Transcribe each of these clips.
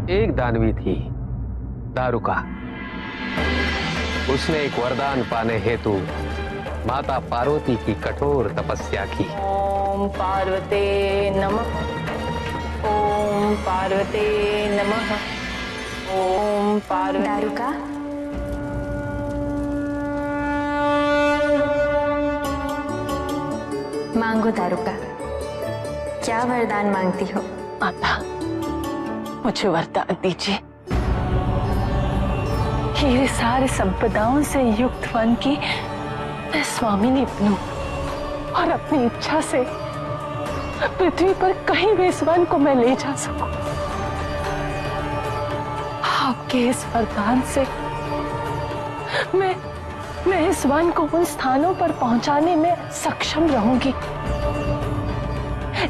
एक दानवी थी, दारुका। उसने एक वरदान पाने हेतु माता पार्वती की कठोर तपस्या की। ओम पार्वते नमः। ओम पार्वते नमः। ओम पार्वती। दारुका, मांगो दारुका, क्या वरदान मांगती हो? माता, मुझे वरदान दीजिए। ये सारी संपदाओं से युक्त वन की मैं स्वामिनी बनूं और अपनी इच्छा से पृथ्वी पर कहीं भी इस वन को मैं ले जा सकूं। आपके इस वरदान से मैं इस वन को उन स्थानों पर पहुंचाने में सक्षम रहूंगी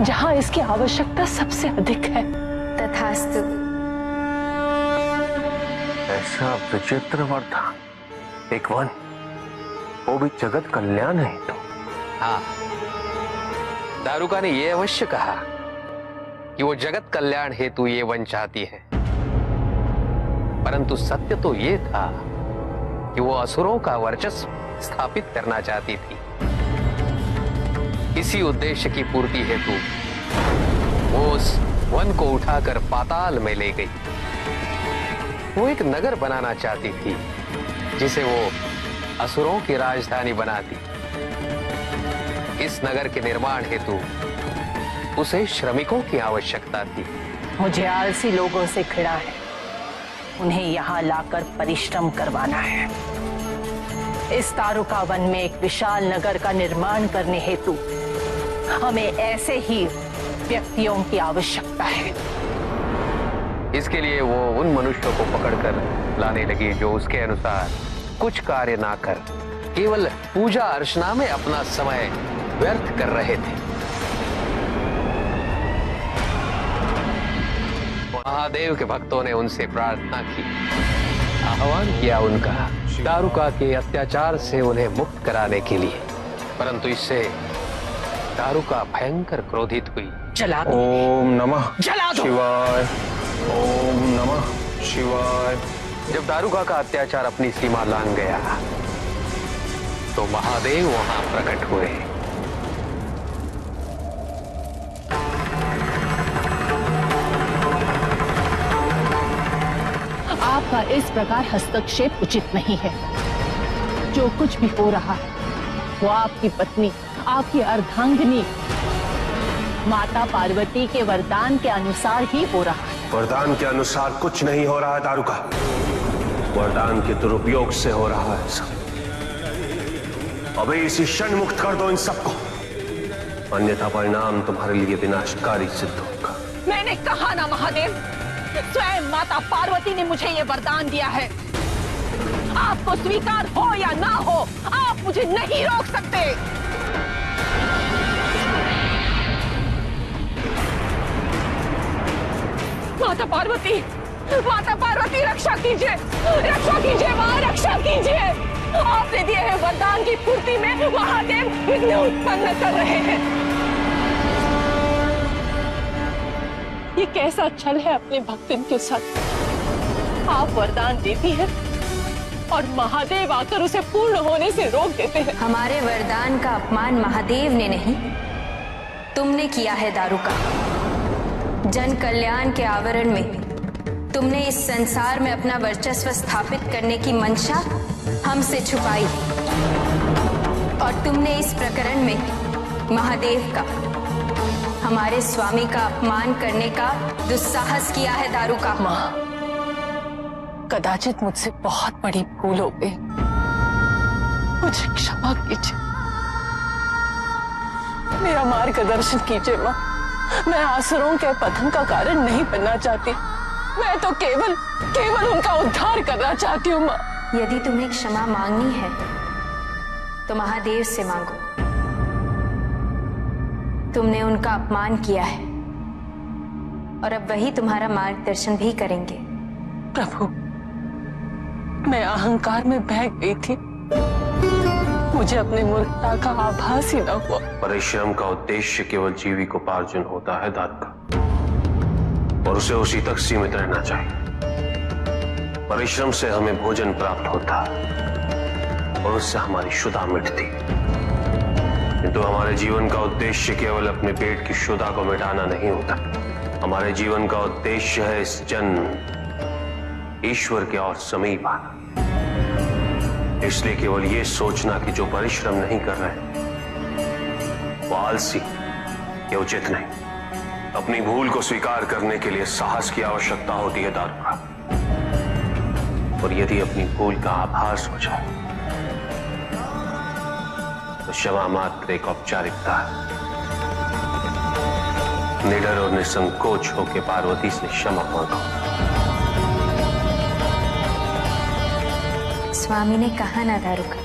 जहां इसकी आवश्यकता सबसे अधिक है। तथास्तु। ऐसा विचित्र वरदान, एक वन, वो भी जगत कल्याण है तो। हाँ, दारुका ने यह अवश्य कहा कि वो जगत कल्याण हेतु ये वन चाहती है, परंतु सत्य तो ये था कि वो असुरों का वर्चस्व स्थापित करना चाहती थी। इसी उद्देश्य की पूर्ति हेतु वो उस वन को उठाकर पाताल में ले गई। वो एक नगर बनाना चाहती थी जिसे वो असुरों की राजधानी बनाती। इस नगर के निर्माण हेतु उसे श्रमिकों की आवश्यकता थी। मुझे आलसी लोगों से घृणा है, उन्हें यहाँ लाकर परिश्रम करवाना है। इस दारुका वन में एक विशाल नगर का निर्माण करने हेतु हमें ऐसे ही व्यक्तियों की आवश्यकता है। इसके लिए वो उन मनुष्यों को पकड़कर लाने लगी जो उसके अनुसार कुछ कार्य ना कर केवल पूजा अर्चना में अपना समय व्यर्थ कर रहे थे। महादेव के भक्तों ने उनसे प्रार्थना की, आह्वान किया उनका दारुका के अत्याचार से उन्हें मुक्त कराने के लिए, परंतु इससे दारुका भयंकर क्रोधित हुई। जला दो। ओम नमः जला दो। शिवाय। ओम नमः शिवाय। जब दारुका का अत्याचार अपनी सीमा लांघ गया तो महादेव वहां प्रकट हुए। आपका इस प्रकार हस्तक्षेप उचित नहीं है। जो कुछ भी हो रहा है वो आपकी पत्नी, आपकी अर्धांगिनी माता पार्वती के वरदान के अनुसार ही हो रहा है। वरदान के अनुसार कुछ नहीं हो रहा है दारुका, वरदान के दुरुपयोग से हो रहा है सब। अभी इसी क्षण मुक्त कर दो इन सबको, अन्यथा परिणाम तुम्हारे लिए विनाशकारी सिद्ध होगा। मैंने कहा ना महादेव, स्वयं माता पार्वती ने मुझे ये वरदान दिया है। आपको स्वीकार हो या ना हो, आप मुझे नहीं रोक सकते। माता पार्वती रक्षा कीजिए, मां रक्षा कीजिए। आपने दिए हैं वरदान की पूर्ति में महादेव विघ्न उत्पन्न कर रहे हैं। ये कैसा छल है अपने भक्तन के साथ। आप वरदान देती हैं और महादेव आकर उसे पूर्ण होने से रोक देते हैं। हमारे वरदान का अपमान महादेव ने नहीं, तुमने किया है दारुका। जन कल्याण के आवरण में तुमने इस संसार में अपना वर्चस्व स्थापित करने की मंशा हमसे छुपाई और तुमने इस प्रकरण में महादेव का, हमारे स्वामी का अपमान करने का दुस्साहस किया है दारुका। मां, कदाचित मुझसे बहुत बड़ी भूल हो गई, मुझे क्षमा कीजिए। मेरा मार्गदर्शन कीजिए मां। मैं आसुरों के पतन का कारण नहीं बनना चाहती, मैं तो केवल उनका उद्धार करना चाहती हूँ मां। यदि तुम्हें क्षमा मांगनी है तो महादेव से मांगो। तुमने उनका अपमान किया है और अब वही तुम्हारा मार्गदर्शन भी करेंगे। प्रभु, मैं अहंकार में बह गई थी, मुझे अपनी मूर्खता का आभास ही न हुआ। परिश्रम का उद्देश्य केवल जीविकोपार्जन होता है दारुका। और उसे उसी तक सीमित रहना चाहिए। परिश्रम से हमें भोजन प्राप्त होता और उससे हमारी क्षुधा मिटती, किंतु हमारे जीवन का उद्देश्य केवल अपने पेट की क्षुधा को मिटाना नहीं होता। हमारे जीवन का उद्देश्य है इस जन्म ईश्वर के और समीप आना। इसलिए केवल ये सोचना कि जो परिश्रम नहीं कर रहे वो आलसी या उचित नहीं। अपनी भूल को स्वीकार करने के लिए साहस की आवश्यकता होती है दारुका। और यदि अपनी भूल का आभास हो जाए तो क्षमा मात्र एक औपचारिकता है। निडर और निसंकोच होकर पार्वती से क्षमा मांगो। स्वामी ने कहा ना दारुका,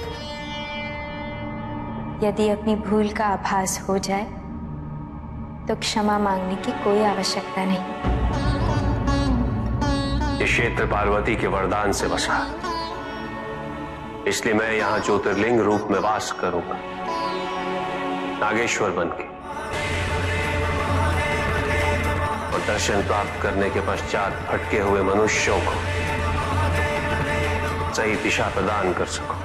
यदि अपनी भूल का आभास हो जाए तो क्षमा मांगने की कोई आवश्यकता नहीं। ये क्षेत्र पार्वती के वरदान से बसा, इसलिए मैं यहां ज्योतिर्लिंग रूप में वास करूंगा, नागेश्वर बनके। और दर्शन प्राप्त करने के पश्चात भटके हुए मनुष्यों को सही दिशा प्रदान कर सकूं।